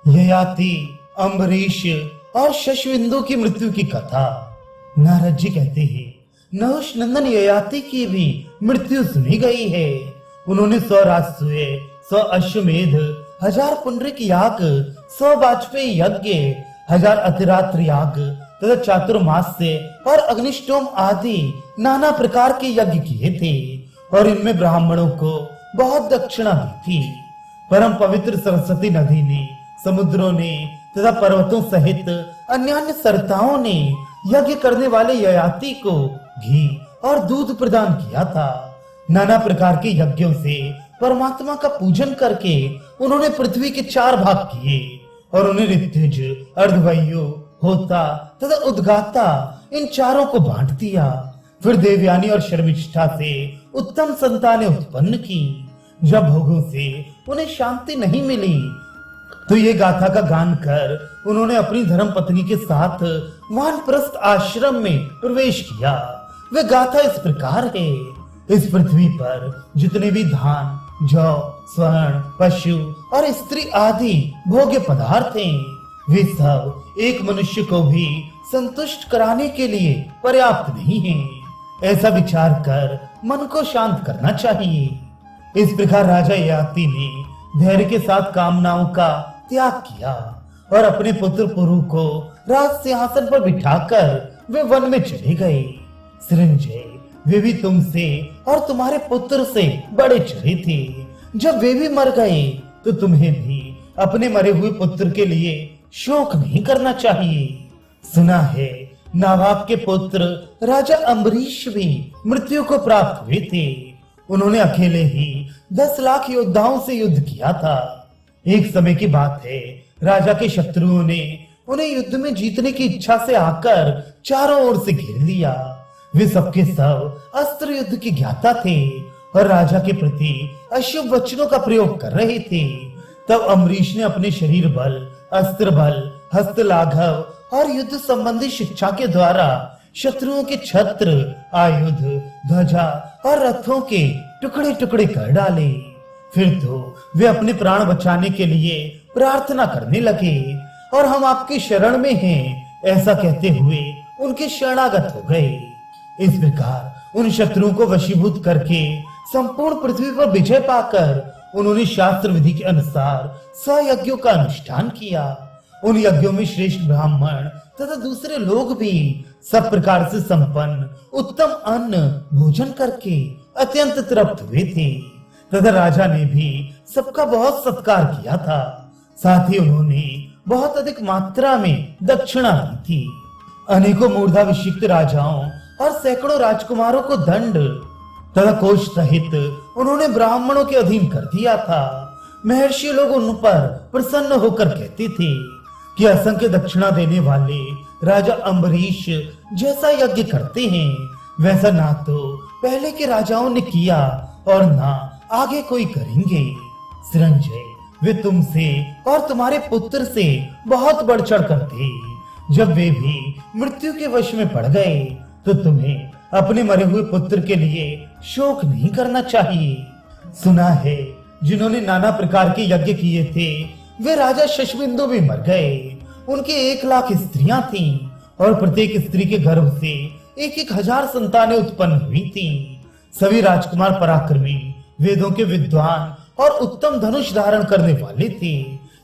ययाति, अम्बरीश और शशविंदु की मृत्यु की कथा। नारद जी कहते हैं, नहुष नंदन ययाति की भी मृत्यु सुनी गई है। उन्होंने 100 राजसूय, 100 अश्वमेध, 1000 पुंडरीक याग, 100 वाजपेयी यज्ञ, 1000 अतिरात्र याग तथा चातुर्मास्य और अग्निष्टोम आदि नाना प्रकार के यज्ञ किए थे और इनमें ब्राह्मणों को बहुत दक्षिणा दी थी। परम पवित्र सरस्वती नदी ने, समुद्रों ने तथा पर्वतों सहित अन्य सरताओं ने यज्ञ करने वाले ययाति को घी और दूध प्रदान किया था। नाना प्रकार के यज्ञों से परमात्मा का पूजन करके उन्होंने पृथ्वी के 4 भाग किए और उन्हें ऋत्विज, अर्धवायु, होता तथा उद्गाता इन चारों को बांट दिया। फिर देवयानी और शर्मिष्ठा से उत्तम संतानें उत्पन्न की। जब भोगों से उन्हें शांति नहीं मिली तो ये गाथा का गान कर उन्होंने अपनी धर्म पत्नी के साथ वानप्रस्थ आश्रम में प्रवेश किया। वे गाथा इस प्रकार है। इस पृथ्वी पर जितने भी धान, जौ, स्वर्ण, पशु और स्त्री आदि भोग्य पदार्थ हैं, वे सब एक मनुष्य को भी संतुष्ट कराने के लिए पर्याप्त नहीं हैं। ऐसा विचार कर मन को शांत करना चाहिए। इस प्रकार राजा ययाति ने धैर्य के साथ कामनाओं का त्याग किया और अपने पुत्र पुरु को राज सिंहासन पर बिठाकर वे वन में चले गए। सृंजय, वे भी तुमसे और तुम्हारे पुत्र से बड़े चढ़े थे। जब वे भी मर गए तो तुम्हें भी अपने मरे हुए पुत्र के लिए शोक नहीं करना चाहिए। सुना है नाभाग के पुत्र राजा अम्बरीश भी मृत्यु को प्राप्त हुए थे। उन्होंने अकेले ही 10 लाख योद्धाओं से युद्ध किया था। एक समय की बात है, राजा के शत्रुओं ने उन्हें युद्ध में जीतने की इच्छा से आकर चारों ओर से घेर लिया। वे सबके सब अस्त्र युद्ध के ज्ञाता थे और राजा के प्रति अशुभ वचनों का प्रयोग कर रहे थे। तब अम्बरीश ने अपने शरीर बल, अस्त्र बल, हस्त लाघव और युद्ध संबंधी शिक्षा के द्वारा शत्रुओं के छत्र, आयुध, ध्वजा और रथों के टुकड़े टुकड़े कर डाले। फिर तो वे अपने प्राण बचाने के लिए प्रार्थना करने लगे और हम आपके शरण में हैं, ऐसा कहते हुए उनके शरणागत हो गए। इस प्रकार उन शत्रुओं को वशीभूत करके संपूर्ण पृथ्वी पर विजय पाकर उन्होंने शास्त्र विधि के अनुसार 100 यज्ञों का अनुष्ठान किया। उन यज्ञों में श्रेष्ठ ब्राह्मण तथा दूसरे लोग भी सब प्रकार से संपन्न उत्तम अन्न भोजन करके अत्यंत तृप्त हुए थे तथा राजा ने भी सबका बहुत सत्कार किया था। साथ ही उन्होंने बहुत अधिक मात्रा में दक्षिणा दी थी। अनेकों मूर्धाभिषिक्त राजाओं और सैकड़ों राजकुमारों को दंड तथा कोष सहित उन्होंने ब्राह्मणों के अधीन कर दिया था। महर्षि लोग उन पर प्रसन्न होकर कहते थे कि असंख्य दक्षिणा देने वाले राजा अम्बरीश जैसा यज्ञ करते हैं वैसा ना तो पहले के राजाओं ने किया और ना आगे कोई करेंगे। सृंजय, वे तुमसे और तुम्हारे पुत्र से बहुत बढ़ चढ़ कर थे। जब वे भी मृत्यु के वश में पड़ गए तो तुम्हें अपने मरे हुए पुत्र के लिए शोक नहीं करना चाहिए। सुना है जिन्होंने नाना प्रकार के यज्ञ किए थे वे राजा शशबिंदु भी मर गए। उनके 1 लाख स्त्रियां थीं और प्रत्येक स्त्री के गर्भ से 1-1 हजार संतानें उत्पन्न हुई थीं। सभी राजकुमार पराक्रमी, वेदों के विद्वान और उत्तम धनुष धारण करने वाले थे।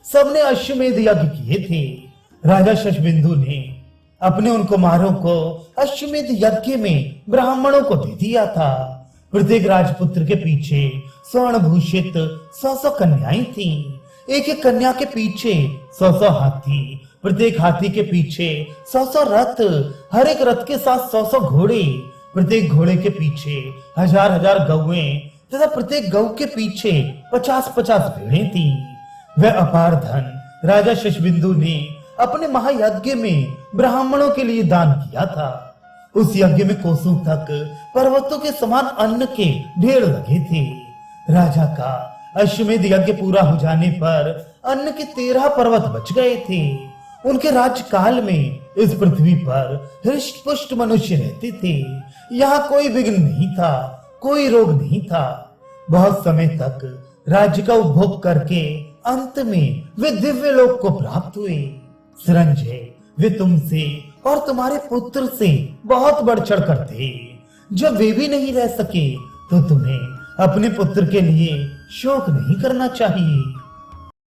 सबने अश्वमेध यज्ञ किए थे। राजा शशबिंदु ने अपने उन कुमारों को अश्वमेध यज्ञ में ब्राह्मणों को दे दिया था। प्रत्येक राजपुत्र के पीछे स्वर्ण भूषित 100 कन्याएं थीं। एक कन्या के पीछे 100 हाथी, प्रत्येक हाथी के पीछे 100 रथ, हर एक रथ के साथ 100 घोड़े, प्रत्येक घोड़े के पीछे 1000 गौएं तथा प्रत्येक गौ के पीछे 50 भेड़ें थीं। वह अपार धन राजा शशबिंदु ने अपने महायज्ञ में ब्राह्मणों के लिए दान किया था। उस यज्ञ में कोसों तक पर्वतों के समान अन्न के ढेर लगे थे। राजा का अश्वमेध यज्ञ पूरा हो जाने पर अन्न के 13 पर्वत बच गए थे। उनके राज्यकाल में इस पृथ्वी पर हृष्ट पुष्ट मनुष्य रहते थे। यहाँ कोई विघ्न नहीं था, कोई रोग नहीं था। बहुत समय तक राज्य का उपभोग करके अंत में वे दिव्य लोक को प्राप्त हुए। संजय, वे तुमसे और तुम्हारे पुत्र से बहुत बढ़ चढ़ कर थे। जब वे भी नहीं रह सके तो तुम्हें अपने पुत्र के लिए शोक नहीं करना चाहिए।